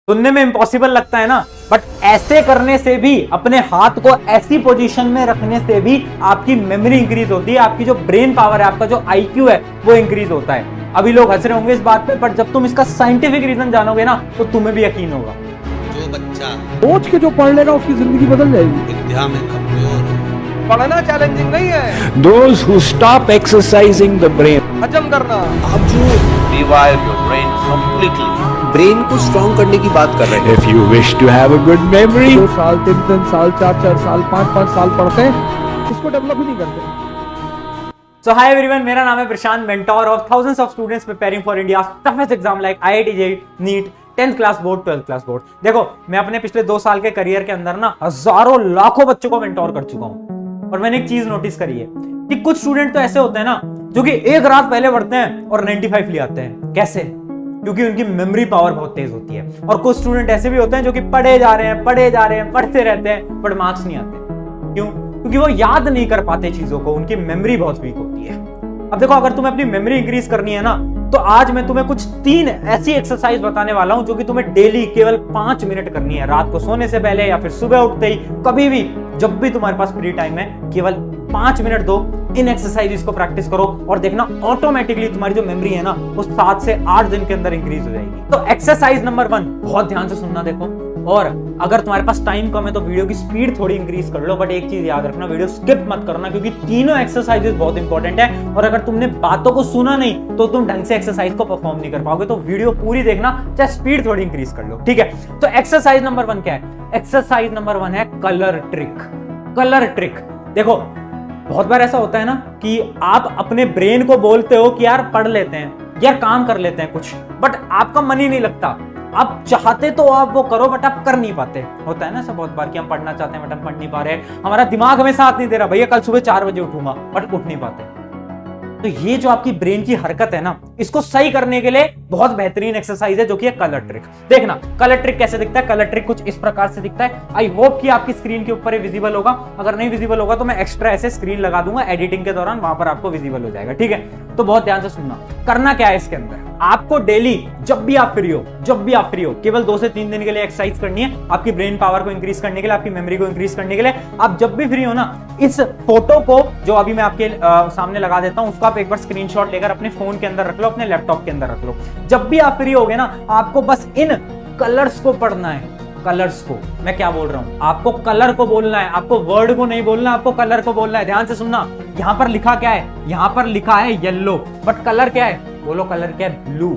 सुनने में इम्पॉसिबल लगता है ना, बट ऐसे करने से भी, अपने हाथ को ऐसी पोजीशन में रखने से भी आपकी मेमोरी इंक्रीज होती है, आपकी जो ब्रेन पावर है, आपका जो आईक्यू है वो इंक्रीज होता है। अभी लोग हंस रहे होंगे इस बात पे, बट जब तुम इसका साइंटिफिक रीजन जानोगे ना तो तुम्हें भी यकीन होगा। जो बच्चा सोच के जो पढ़ लेगा उसकी जिंदगी बदल जाएगी। विद्या में कमजोर पढ़ना चैलेंजिंग नहीं है, Those who stop exercising the brain, हजम करना। आप जो revive your brain completely, brain को स्ट्रॉन्ग करने की बात कर रहे हैं। if you wish to have a good memory, 2 साल 3 साल 4 साल 5 साल पढ़ते हैं, इसको डेवलप ही नहीं करते। So hi everyone, मेरा नाम है प्रशांत, mentor of thousands of students preparing for India's toughest exam like IIT JEE, NEET, 10th class board, 12th class board. देखो, मैं अपने पिछले 2 साल के करियर के अंदर ना हजारों लाखों बच्चों को मेंटोर कर चुका हूं, और मैंने एक चीज नोटिस करी है कि कुछ स्टूडेंट तो ऐसे होते हैं ना जो कि एक रात पहले पढ़ते हैं और 95 ले आते हैं। कैसे? क्योंकि उनकी मेमोरी पावर बहुत तेज होती है। और कुछ स्टूडेंट ऐसे भी होते हैं जो कि पढ़े जा रहे हैं, पढ़ते रहते हैं, बट मार्क्स नहीं आते। क्यों? क्योंकि वो याद नहीं कर पाते चीजों को, उनकी मेमोरी बहुत वीक होती है। अब देखो, अगर तुम्हें अपनी मेमोरी इंक्रीज करनी है ना, तो आज मैं तुम्हें कुछ 3 ऐसी एक्सरसाइज बताने वाला हूं जो कि तुम्हें डेली केवल 5 मिनट करनी है, रात को सोने से पहले या फिर सुबह उठते ही, कभी भी जब भी तुम्हारे पास फ्री टाइम है, केवल 5 मिनट दो, इन एक्सरसाइजेस को प्रैक्टिस करो और देखना ऑटोमेटिकली तुम्हारी जो मेमोरी है ना वो 7 से 8 दिन के अंदर इंक्रीज हो जाएगी। तो एक्सरसाइज नंबर 1, बहुत ध्यान से सुनना देखो, और अगर तुम्हारे पास टाइम कम है तो वीडियो की स्पीड थोड़ी इंक्रीज कर लो, बट एक चीज याद रखना, वीडियो स्किप मत करना, क्योंकि तीनों एक्सरसाइजेस बहुत इंपॉर्टेंट है, और अगर तुमने बातों को सुना नहीं तो तुम ढंग से एक्सरसाइज को परफॉर्म नहीं कर पाओगे। तो वीडियो पूरी देखना, चाहे स्पीड थोड़ी इंक्रीज कर लो, ठीक है। तो एक्सरसाइज नंबर 1 क्या है? एक्सरसाइज नंबर 1 है कलर ट्रिक। कलर ट्रिक देखो, बहुत बार ऐसा होता है ना कि आप अपने ब्रेन को बोलते हो कि यार पढ़ लेते हैं, यार काम कर लेते हैं कुछ, बट आपका मन ही नहीं लगता। आप चाहते तो आप वो करो, बट आप कर नहीं पाते। होता है ना ऐसा बहुत बार कि हम पढ़ना चाहते हैं बट हम पढ़ नहीं पा रहे, हमारा दिमाग हमें साथ नहीं दे रहा, भैया कल सुबह 4 बजे उठूंगा, बट उठ नहीं पाते। तो ये जो आपकी ब्रेन की हरकत है ना, इसको सही करने के लिए बहुत बेहतरीन एक्सरसाइज है जो कि है कलर ट्रिक। देखना कलर ट्रिक कैसे दिखता है। कलर ट्रिक कुछ इस प्रकार से दिखता है। आई होप कि आपकी स्क्रीन के ऊपर ये विजिबल होगा, अगर नहीं विजिबल होगा तो मैं एक्स्ट्रा ऐसे स्क्रीन लगा दूंगा एडिटिंग के दौरान, वहां पर आपको विजिबल हो जाएगा, ठीक है। तो बहुत ध्यान से सुनना। करना क्या है इसके अंदर, आपको डेली जब भी आप फ्री हो, केवल 2 से 3 दिन के लिए एक्सरसाइज करनी है, आपकी ब्रेन पावर को इंक्रीज करने के लिए, आपकी मेमोरी को इंक्रीज करने के लिए। आप जब भी फ्री हो ना, इस फोटो को जो अभी मैं आपके सामने लगा देता हूं, उसको आप एक बार स्क्रीनशॉट लेकर अपने फोन के अंदर रख लो, अपने लैपटॉप के अंदर रख लो। जब भी आप फ्री होगे ना, आपको बस इन कलर्स को पढ़ना है। कलर्स को, मैं क्या बोल रहा हूं, आपको कलर को बोलना है, आपको वर्ड को नहीं बोलना, आपको कलर को बोलना है। ध्यान से सुनना, यहां पर लिखा क्या है? यहां पर लिखा है येलो, बट कलर क्या है? बोलो कलर क्या है? ब्लू।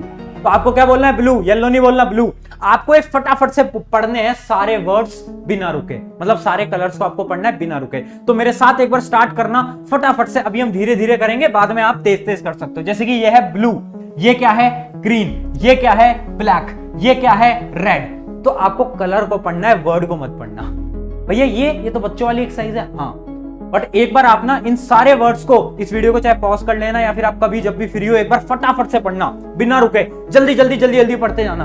तो आपको क्या बोलना है? ब्लू। येलो नहीं बोलना, ब्लू। आपको एक फटाफट से पढ़ने हैं सारे वर्ड्स बिना रुके, मतलब सारे कलर्स को आपको पढ़ना है बिना रुके। तो मेरे साथ एक बार स्टार्ट करना फटाफट से। अभी हम धीरे धीरे करेंगे, बाद में आप तेज तेज कर सकते हो। जैसे कि ये है ब्लू, ये क्या है? ग्रीन, ये क्या है? ब्लैक, ये क्या है? रेड। तो आपको कलर को पढ़ना है, वर्ड को मत पढ़ना। भैया ये तो बच्चों वाली एक्सरसाइज है, हाँ, बट एक बार आप ना इन सारे वर्ड्स को, इस वीडियो को चाहे पॉज कर लेना या फिर आप कभी जब भी फ्री हो, एक बार फटाफट से पढ़ना बिना रुके, जल्दी जल्दी जल्दी जल्दी पढ़ते जाना।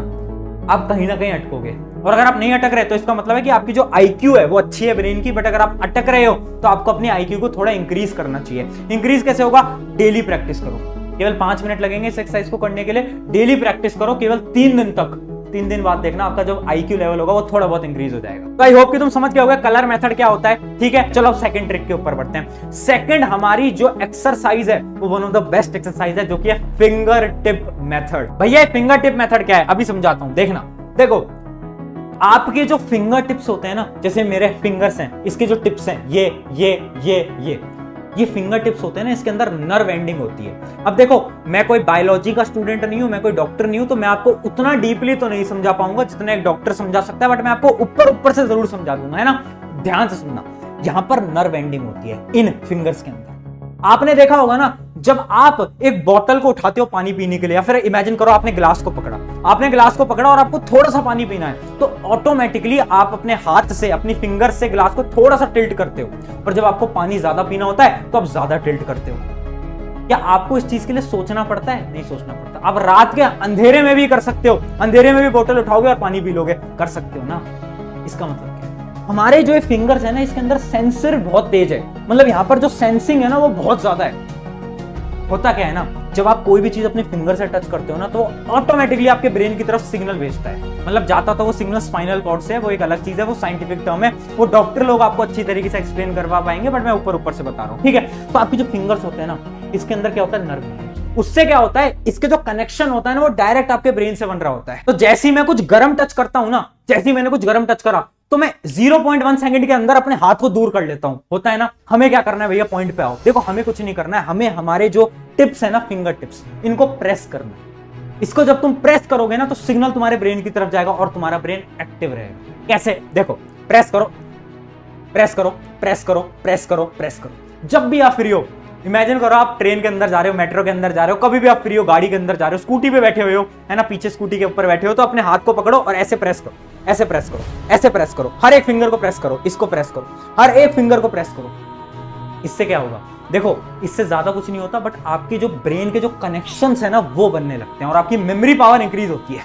आप कहीं ना कहीं अटकोगे, और अगर आप नहीं अटक रहे तो इसका मतलब है कि आपकी जो आईक्यू है वो अच्छी है ब्रेन की, बट अगर आप अटक रहे हो तो आपको अपनी आईक्यू को थोड़ा इंक्रीज करना चाहिए। इंक्रीज कैसे होगा? डेली प्रैक्टिस करो, केवल 5 मिनट लगेंगे इस एक्सरसाइज को करने के लिए। डेली प्रैक्टिस करो केवल 3 दिन तक। 3 दिन बाद देखना आपका जो आईक्यू लेवल होगा वो थोड़ा बहुत इंक्रीज हो जाएगा। तो आई होप कि तुम समझ गए होगे कलर मेथड क्या होता है, ठीक है। चलो अब सेकंड ट्रिक के ऊपर बढ़ते हैं। सेकंड हमारी जो एक्सरसाइज है वो one of the best exercise है, जो कि है फिंगर टिप मेथड। भैया फिंगर टिप मेथड क्या है अभी समझाता हूं, देखना। देखो, आपके जो फिंगर टिप्स होते हैं ना, जैसे मेरे फिंगर्स हैं, इसके जो टिप्स हैं, ये फिंगर टिप्स होते हैं ना, इसके अंदर नर्व एंडिंग होती है। अब देखो, मैं कोई बायोलॉजी का स्टूडेंट नहीं हूं, मैं कोई डॉक्टर नहीं हूं, तो मैं आपको उतना डीपली तो नहीं समझा पाऊंगा जितना एक डॉक्टर समझा सकता है, बट मैं आपको ऊपर से जरूर समझा दूंगा, है ना। ध्यान से सुनना, यहां पर नर्व एंडिंग होती है इन फिंगर्स के अंदर। आपने देखा होगा ना, जब आप एक बोतल को उठाते हो पानी पीने के लिए, या फिर इमेजिन करो आपने ग्लास को पकड़ा और आपको थोड़ा सा पानी पीना है, तो ऑटोमेटिकली आप अपने हाथ से, अपनी फिंगर से ग्लास को थोड़ा सा टिल्ट करते हो। पर जब आपको पानी ज्यादा पीना होता है तो आप ज्यादा टिल्ट करते हो। क्या आपको इस चीज के लिए सोचना पड़ता है? नहीं सोचना पड़ता। आप रात के अंधेरे में भी कर सकते हो, अंधेरे में भी बोतल उठाओगे और पानी पी लोगे, कर सकते हो ना। इसका मतलब क्या है? हमारे जो फिंगर्स है ना, इसके अंदर सेंसर बहुत तेज है, मतलब यहाँ पर जो सेंसिंग है ना वो बहुत ज्यादा है। होता क्या है ना, जब आप कोई भी चीज अपने फिंगर से टच करते हो ना तो ऑटोमेटिकली आपके ब्रेन की तरफ सिग्नल भेजता है। मतलब जाता तो वो सिग्नल स्पाइनल कॉर्ड से है, वो एक अलग चीज है, वो साइंटिफिक टर्म है, वो डॉक्टर लोग आपको अच्छी तरीके से एक्सप्लेन करवा पाएंगे, बट मैं ऊपर से बता रहा हूँ, ठीक है। तो आपके जो फिंगर्स होते हैं ना, इसके अंदर क्या होता है, नर्व। उससे क्या होता है, इसके जो कनेक्शन होता है ना वो डायरेक्ट आपके ब्रेन से बन रहा होता है। तो जैसे ही मैं कुछ गर्म टच करता हूं ना, जैसे ही मैंने कुछ गर्म टच करा तो मैं 0.1 सेकंड के अंदर अपने हाथ को दूर कर लेता हूं, होता है ना। हमें क्या करना है भैया, पॉइंट पे आओ। देखो हमें कुछ नहीं करना है, हमें हमारे जो टिप्स है ना, फिंगर टिप्स, इनको प्रेस करना है। इसको जब तुम प्रेस करोगे ना तो सिग्नल तुम्हारे ब्रेन की तरफ जाएगा और तुम्हारा ब्रेन एक्टिव रहेगा। कैसे, देखो प्रेस करो, प्रेस करो, प्रेस करो, प्रेस करो, प्रेस करो। जब भी आप फ्री हो, इमेजिन करो आप ट्रेन के अंदर जा रहे हो, मेट्रो के अंदर जा रहे हो, कभी भी आप फ्री हो, गाड़ी के अंदर जा रहे हो, स्कूटी पे बैठे हुए हो, है ना, पीछे स्कूटी के ऊपर बैठे हो, तो अपने हाथ को पकड़ो और ऐसे प्रेस करो, ऐसे प्रेस करो, ऐसे प्रेस करो, हर एक फिंगर को प्रेस करो, इसको प्रेस करो, हर एक फिंगर को प्रेस करो। इससे क्या होगा, देखो इससे ज्यादा कुछ नहीं होता, बट आपकी जो ब्रेन के जो कनेक्शंस है ना वो बनने लगते हैं और आपकी मेमोरी पावर इंक्रीज होती है।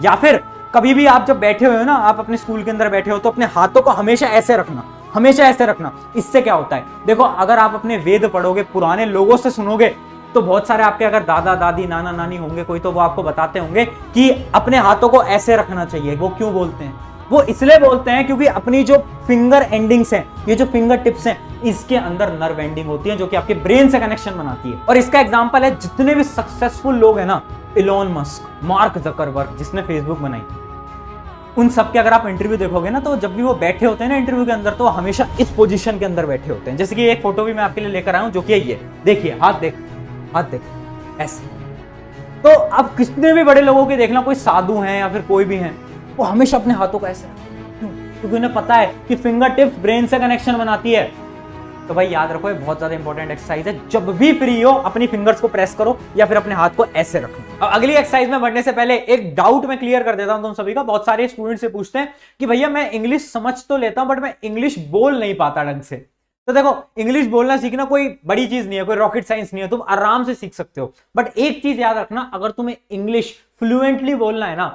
या फिर कभी भी आप जब बैठे हुए हो ना, आप अपने स्कूल के अंदर बैठे हो, तो अपने हाथों को हमेशा ऐसे रखना, हमेशा ऐसे रखना। इससे क्या होता है, देखो अगर आप अपने वेद पढ़ोगे, पुराने लोगों से सुनोगे, तो बहुत सारे आपके अगर दादा दादी नाना नानी होंगे कोई, तो वो आपको बताते होंगे कि अपने हाथों को ऐसे रखना चाहिए। वो क्यों बोलते हैं, वो इसलिए बोलते हैं क्योंकि अपनी जो फिंगर एंडिंग्स हैं, ये जो फिंगर टिप्स हैं, इसके अंदर नर्व एंडिंग होती है जो कि आपके ब्रेन से कनेक्शन बनाती है। और इसका एग्जांपल है जितने भी सक्सेसफुल लोग हैं ना, इलॉन मस्क, मार्क जकरबर्ग जिसने फेसबुक बनाई, उन सब के अगर आप इंटरव्यू देखोगे ना, तो जब भी वो बैठे होते हैं ना इंटरव्यू के अंदर, तो हमेशा इस पोजीशन के अंदर बैठे होते हैं। जैसे कि एक फोटो भी मैं आपके लिए लेकर आया हूं, जो कि ये देखिए, हाथ देख, हाथ देख, ऐसे। तो अब कितने भी बड़े लोगों के देखना, कोई साधु हैं या फिर कोई भी हैं, वो हमेशा अपने हाथों को ऐसे, क्यों? क्योंकि उन्हें पता है कि फिंगर टिप्स ब्रेन से कनेक्शन बनाती है। तो भाई याद रखो, ये बहुत ज्यादा इंपॉर्टेंट एक्सरसाइज है। जब भी फ्री हो अपनी फिंगर्स को प्रेस करो या फिर अपने हाथ को ऐसे रखो। अब अगली एक्सरसाइज में बढ़ने से पहले एक डाउट मैं क्लियर कर देता हूं तुम सभी का। बहुत सारे स्टूडेंट से पूछते हैं कि भैया मैं इंग्लिश समझ तो लेता हूं, बट मैं इंग्लिश बोल नहीं पाता ढंग से। तो देखो, इंग्लिश बोलना सीखना कोई बड़ी चीज नहीं है, कोई रॉकेट साइंस नहीं है, तुम आराम से सीख सकते हो। बट एक चीज याद रखना, अगर तुम्हें इंग्लिश फ्लुएंटली बोलना है ना,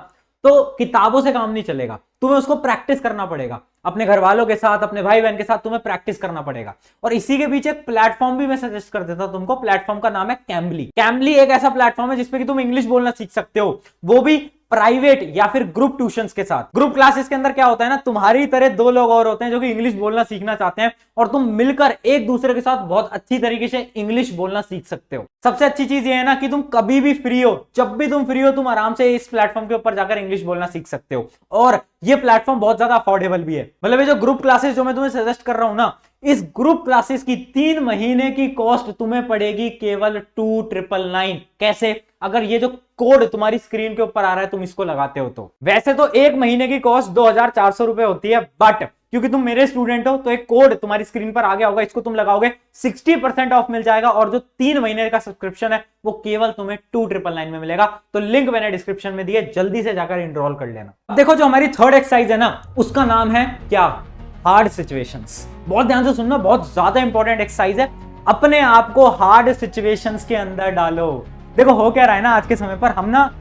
तो किताबों से काम नहीं चलेगा, तुम्हें उसको प्रैक्टिस करना पड़ेगा। अपने घर वालों के साथ, अपने भाई बहन के साथ तुम्हें प्रैक्टिस करना पड़ेगा। और इसी के पीछे एक प्लेटफॉर्म भी मैं सजेस्ट कर देता हूं तुमको। प्लेटफॉर्म का नाम है कैम्बली। कैम्बली एक ऐसा प्लेटफॉर्म है जिसपे कि तुम इंग्लिश बोलना सीख सकते हो, वो भी प्राइवेट या फिर ग्रुप ट्यूशंस के साथ। ग्रुप क्लासेस के अंदर क्या होता है ना, तुम्हारी तरह दो लोग और होते हैं जो कि इंग्लिश बोलना सीखना चाहते हैं, और तुम मिलकर एक दूसरे के साथ बहुत अच्छी तरीके से इंग्लिश बोलना सीख सकते हो। सबसे अच्छी चीज ये है ना कि तुम कभी भी फ्री हो, जब भी तुम फ्री हो, तुम आराम से इस प्लेटफॉर्म के ऊपर जाकर इंग्लिश बोलना सीख सकते हो। और ये प्लेटफॉर्म बहुत ज्यादा अफोर्डेबल भी है। मतलब ये जो ग्रुप क्लासेस जो मैं तुम्हें सजेस्ट कर रहा हूं ना, इस ग्रुप क्लासेस की 3 महीने की कॉस्ट तुम्हें पड़ेगी केवल 2999। कैसे, अगर ये जो कोड तुम्हारी स्क्रीन के ऊपर आ रहा है तुम इसको लगाते हो तो। वैसे तो 1 महीने की कॉस्ट 2400 रुपए होती है, बट क्योंकि तुम मेरे स्टूडेंट हो तो एक कोड तुम्हारी स्क्रीन पर आ गया होगा, इसको तुम लगाओगे 60% ऑफ मिल जाएगा, और जो 3 महीने का सब्सक्रिप्शन है वो केवल तुम्हें 2999 में मिलेगा। तो लिंक मैंने डिस्क्रिप्शन में दिया, जल्दी से जाकर एनरोल कर लेना। अब देखो, जो हमारी थर्ड एक्सरसाइज है ना, उसका नाम है क्या, हार्ड सिचुएशंस। बहुत ध्यान से सुनना, बहुत ज्यादा इंपॉर्टेंट एक्सरसाइज है। अपने आप को हार्ड सिचुएशंस के अंदर डालो। देखो हो क्या रहा है ना, आज के समय पर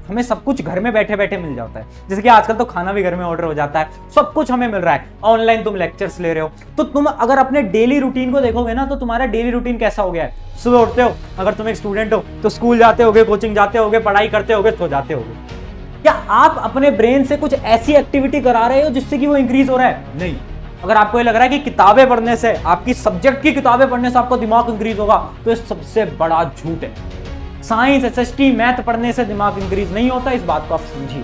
हमें सब कुछ घर में बैठे बैठे मिल जाता है। जैसे कि आजकल तो खाना भी घर में ऑर्डर हो जाता है, सब कुछ हमें मिल रहा है, ऑनलाइन तुम लेक्चर्स ले रहे हो। तो तुम अगर अपने डेली रूटीन को देखोगे ना, तो तुम्हारा डेली रूटीन कैसा हो गया है। सुबह उठते हो, अगर तुम एक स्टूडेंट हो तो स्कूल जाते होगे, कोचिंग जाते होगे, पढ़ाई करते होगे, सो जाते होगे। क्या आप अपने ब्रेन से कुछ ऐसी एक्टिविटी करा रहे हो जिससे कि वो इंक्रीज हो रहा है? नहीं। अगर आपको ये लग रहा है कि किताबें पढ़ने से, आपकी सब्जेक्ट की किताबें पढ़ने से आपका दिमाग इंक्रीज होगा, तो ये सबसे बड़ा झूठ है। साइंस, एसएसटी, मैथ पढ़ने से दिमाग इंक्रीज नहीं होता, इस बात को आप समझिए।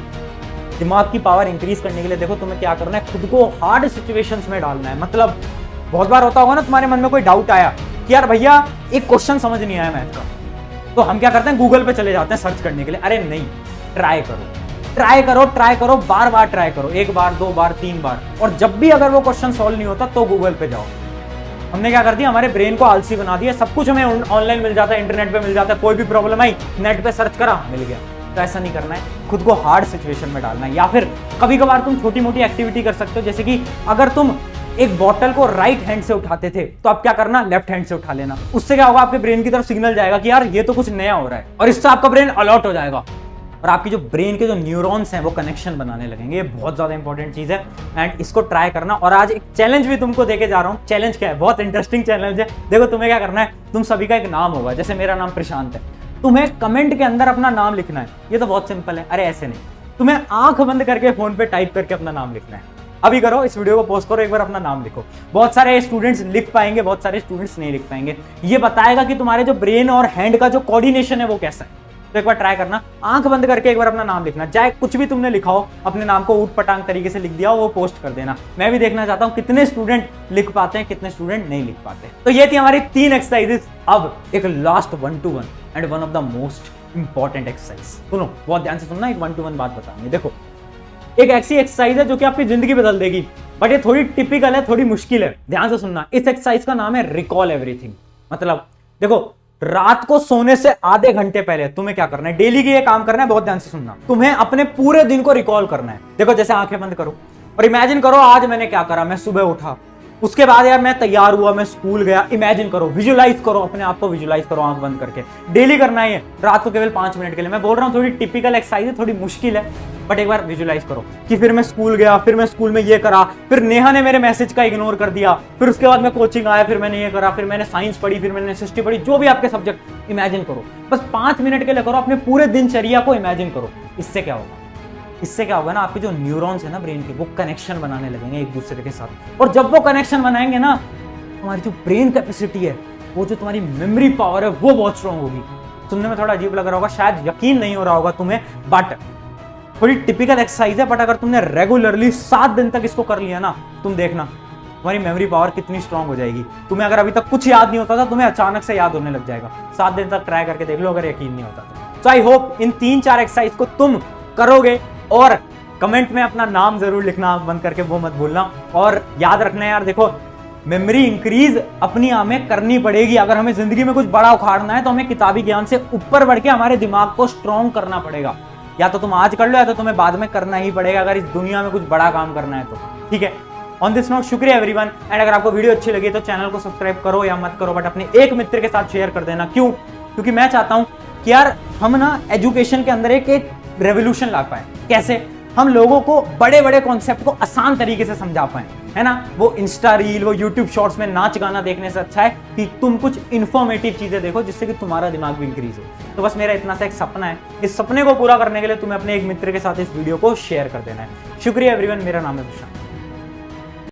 दिमाग की पावर इंक्रीज करने के लिए देखो तुम्हें क्या करना है, खुद को हार्ड सिचुएशंस में डालना है। मतलब बहुत बार होता होगा ना तुम्हारे मन में कोई डाउट आया कि यार भैया एक क्वेश्चन समझ नहीं आया मैथ का, तो हम क्या करते हैं, गूगल पे चले जाते हैं सर्च करने के लिए। अरे नहीं, ट्राई करो, ट्राई करो, ट्राई करो, बार बार ट्राई करो, 1 बार 2 बार 3 बार। और जब भी अगर वो क्वेश्चन सॉल्व नहीं होता तो गूगल पे जाओ। हमने क्या कर दिया, हमारे ब्रेन को आलसी बना दिया। सब कुछ हमें ऑनलाइन मिल जाता है, इंटरनेट पे मिल जाता है, कोई भी प्रॉब्लम आई नेट पे सर्च करा, मिल गया। तो ऐसा नहीं करना है, खुद को हार्ड सिचुएशन में डालना है। या फिर कभी कभार तुम छोटी मोटी एक्टिविटी कर सकते हो, जैसे कि अगर तुम एक बॉटल को राइट हैंड से उठाते थे तो अब क्या करना, लेफ्ट हैंड से उठा लेना। उससे क्या होगा, आपके ब्रेन की तरफ सिग्नल जाएगा कि यार ये तो कुछ नया हो रहा है, और इससे आपका ब्रेन अलर्ट हो जाएगा और आपकी जो ब्रेन के जो न्यूरॉन्स हैं वो कनेक्शन बनाने लगेंगे। ये बहुत ज्यादा इंपॉर्टेंट चीज है एंड इसको ट्राई करना। और आज एक चैलेंज भी तुमको देके जा रहा हूँ। चैलेंज क्या है, बहुत इंटरेस्टिंग चैलेंज है। देखो तुम्हें क्या करना है, तुम सभी का एक नाम होगा, जैसे मेरा नाम प्रशांत है, तुम्हें कमेंट के अंदर अपना नाम लिखना है। ये तो बहुत सिंपल है। अरे ऐसे नहीं, तुम्हें आंख बंद करके फोन पे टाइप करके अपना नाम लिखना है। अभी करो, इस वीडियो को पोस्ट करो, एक बार अपना नाम लिखो। बहुत सारे स्टूडेंट्स लिख पाएंगे, बहुत सारे स्टूडेंट्स नहीं लिख पाएंगे। ये बताएगा कि तुम्हारे जो ब्रेन और हैंड का जो कोऑर्डिनेशन है वो कैसा है। तो एक बार ट्राई करना, आंख बंद करके एक बार अपना नाम लिखना। चाहे कुछ भी तुमने लिखा हो, अपने नाम को ऊट पटांग तरीके से लिख दिया हो, वो पोस्ट कर देना। मैं भी देखना चाहता हूं कितने स्टूडेंट लिख पाते हैं, कितने स्टूडेंट नहीं लिख पाते। तो ये थी हमारी 3 एक्सरसाइजेस। अब एक last 1-to-1 and one of the most important exercise. सुनो, बहुत ध्यान से सुनना, एक 1-to-1 बात बताऊंगी। देखो, एक ऐसी एक्सरसाइज है जो कि आपकी जिंदगी बदल देगी, बट ये थोड़ी टिपिकल है, थोड़ी मुश्किल है। ध्यान से सुनना। इस एक्सरसाइज का नाम है रिकॉल एवरीथिंग। मतलब देखो, रात को सोने से आधे घंटे पहले तुम्हें क्या करना है, डेली की ये काम करना है। बहुत ध्यान से सुनना, तुम्हें अपने पूरे दिन को रिकॉल करना है। देखो, जैसे आंखें बंद करो और इमेजिन करो आज मैंने क्या करा। मैं सुबह उठा, उसके बाद यार मैं तैयार हुआ, मैं स्कूल गया। इमेजिन करो, विजुलाइज करो, अपने आप को विजुलाइज करो आंख बंद करके। डेली करना है, रात को केवल 5 मिनट के लिए। मैं बोल रहा हूँ थोड़ी टिपिकल एक्सरसाइज है, थोड़ी मुश्किल है, बट एक बार विजुलाइज करो कि फिर मैं स्कूल गया, फिर मैं स्कूल में ये करा, फिर नेहा ने मेरे मैसेज का इग्नोर कर दिया, फिर उसके बाद मैं कोचिंग आया, फिर मैंने ये करा, फिर मैंने साइंस पढ़ी, फिर मैंने हिस्ट्री पढ़ी। जो भी आपके सब्जेक्ट, इमेजिन करो। बस 5 मिनट के लिए करो, अपने पूरे दिनचर्या को इमेजिन करो। इससे क्या होगा? इससे क्या होगा ना, आपके जो न्यूरॉन्स है ना ब्रेन के, वो कनेक्शन बनाने लगेंगे एक दूसरे के साथ। और जब वो कनेक्शन बनाएंगे ना, तुम्हारी जो ब्रेन कैपेसिटी है, वो जो तुम्हारी मेमोरी पावर है, वो बहुत स्ट्रांग होगी। सुनने में थोड़ा अजीब लग रहा होगा, शायद यकीन नहीं हो रहा होगा तुम्हें, बट थोड़ी टिपिकल एक्सरसाइज है। बट अगर तुमने रेगुलरली 7 दिन तक इसको कर लिया ना, तुम देखना तुम्हारी मेमोरी पावर कितनी स्ट्रांग हो जाएगी। तुम्हें अगर अभी तक कुछ याद नहीं होता था, तुम्हें अचानक से याद होने लग जाएगा। 7 दिन तक ट्राई करके देख लो, अगर यकीन नहीं होता तो। आई होप इन 3-4 एक्सरसाइज को तुम करोगे, और कमेंट में अपना नाम जरूर लिखना, आंख बंद करके, वो मत भूलना। और याद रखना यार, देखो, मेमोरी इंक्रीज अपनी हमें करनी पड़ेगी। अगर हमें जिंदगी में कुछ बड़ा उखाड़ना है तो हमें किताबी ज्ञान से ऊपर बढ़ के हमारे दिमाग को स्ट्रॉन्ग करना पड़ेगा। या तो तुम आज कर लो, या तो तुम्हें बाद में करना ही पड़ेगा, अगर इस दुनिया में कुछ बड़ा काम करना है तो। ठीक है, ऑन दिस नोट, शुक्रिया एवरीवन। एंड अगर आपको वीडियो अच्छी लगी तो चैनल को सब्सक्राइब करो या मत करो, बट अपने एक मित्र के साथ शेयर कर देना। क्यों? क्योंकि मैं चाहता हूं कि यार हम ना एजुकेशन के अंदर एक रेवोल्यूशन ला पाए। कैसे? हम लोगों को बड़े बड़े कॉन्सेप्ट को आसान तरीके से समझा पाए, है ना। वो इंस्टा रील, वो यूट्यूब शॉर्ट्स में नाच गाना देखने से अच्छा है कि तुम कुछ इन्फॉर्मेटिव चीजें देखो, जिससे कि तुम्हारा दिमाग भी इंक्रीज हो। तो बस मेरा इतना सा एक सपना है। इस सपने को पूरा करने के लिए तुम्हें अपने एक मित्र के साथ इस वीडियो को शेयर कर देना है। शुक्रिया एवरीवन, मेरा नाम है प्रशांत।